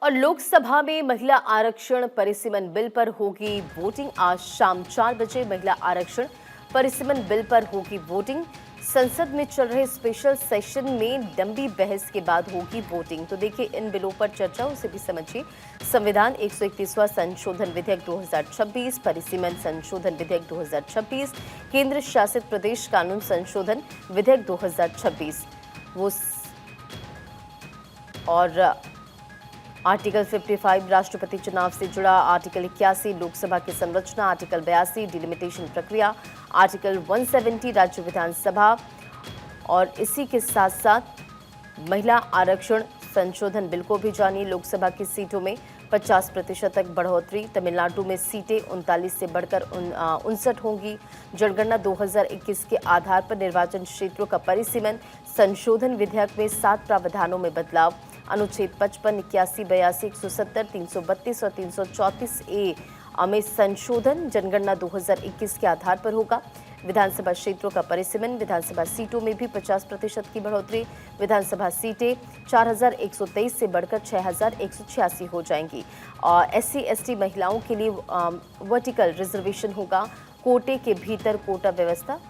और लोकसभा में महिला आरक्षण परिसीमन बिल पर होगी वोटिंग। आज शाम 4 बजे महिला आरक्षण परिसीमन बिल पर होगी वोटिंग। संसद में चल रहे स्पेशल सेशन में लंबी बहस के बाद होगी वोटिंग। तो देखिए इन बिलों पर चर्चा, उसे भी समझिए। संविधान 131वां संशोधन विधेयक 2026, परिसीमन संशोधन विधेयक 2026, केंद्र शासित प्रदेश कानून संशोधन विधेयक 2026 वो और आर्टिकल 55 राष्ट्रपति चुनाव से जुड़ा, आर्टिकल 81 लोकसभा की संरचना, आर्टिकल 82 डिलिमिटेशन प्रक्रिया, आर्टिकल 170 राज्य विधानसभा और इसी के साथ साथ महिला आरक्षण संशोधन बिल को भी जानिए। लोकसभा की सीटों में 50% तक बढ़ोतरी। तमिलनाडु में सीटें 39 से बढ़कर 59 होंगी। जनगणना 2021 के आधार पर निर्वाचन क्षेत्रों का परिसीमन संशोधन विधेयक में 7 प्रावधानों में बदलाव। अनुच्छेद 55, 81, 82, 170, 332 और 334A में संशोधन जनगणना 2021 के आधार पर होगा। विधानसभा क्षेत्रों का परिसीमन, विधानसभा सीटों में भी 50% की बढ़ोतरी। विधानसभा सीटें 4123 से बढ़कर 6186 हो जाएंगी। और SC/ST महिलाओं के लिए वर्टिकल रिजर्वेशन होगा। कोटे के भीतर कोटा व्यवस्था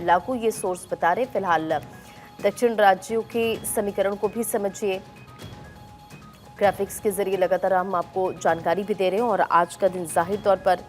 लागू, ये सोर्स बता रहे। फिलहाल दक्षिण राज्यों के समीकरण को भी समझिए। ग्राफिक्स के जरिए लगातार हम आपको जानकारी भी दे रहे हैं और आज का दिन जाहिर तौर पर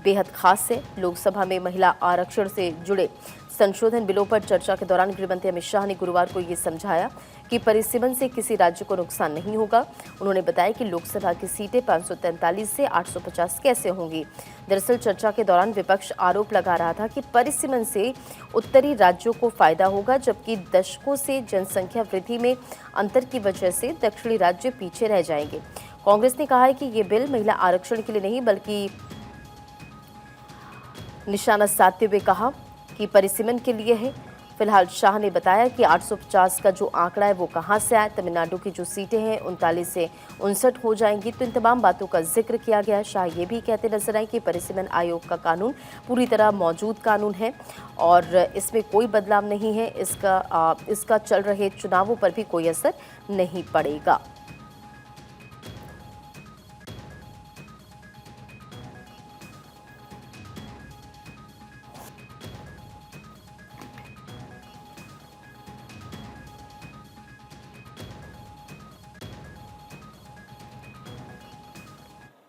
बेहद खास है। लोकसभा में महिला आरक्षण से जुड़े संशोधन बिलों पर चर्चा के दौरान गृहमंत्री अमित शाह ने गुरुवार को ये समझाया कि परिसीमन से किसी राज्य को नुकसान नहीं होगा। उन्होंने बताया कि लोकसभा की सीटें 543 से 850 कैसे होंगी। दरअसल चर्चा के दौरान विपक्ष आरोप लगा रहा था कि परिसीमन से उत्तरी राज्यों को फायदा होगा, जबकि दशकों से जनसंख्या वृद्धि में अंतर की वजह से दक्षिणी राज्य पीछे रह जाएंगे। कांग्रेस ने कहा है कि ये बिल महिला आरक्षण के लिए नहीं बल्कि निशाना साधते हुए कहा कि परिसीमन के लिए है। फिलहाल शाह ने बताया कि 850 का जो आंकड़ा है वो कहां से आया। तमिलनाडु की जो सीटें हैं 39 से 59 हो जाएंगी। तो इन तमाम बातों का जिक्र किया गया। शाह ये भी कहते नजर आए कि परिसीमन आयोग का कानून पूरी तरह मौजूद कानून है और इसमें कोई बदलाव नहीं है। इसका चल रहे चुनावों पर भी कोई असर नहीं पड़ेगा।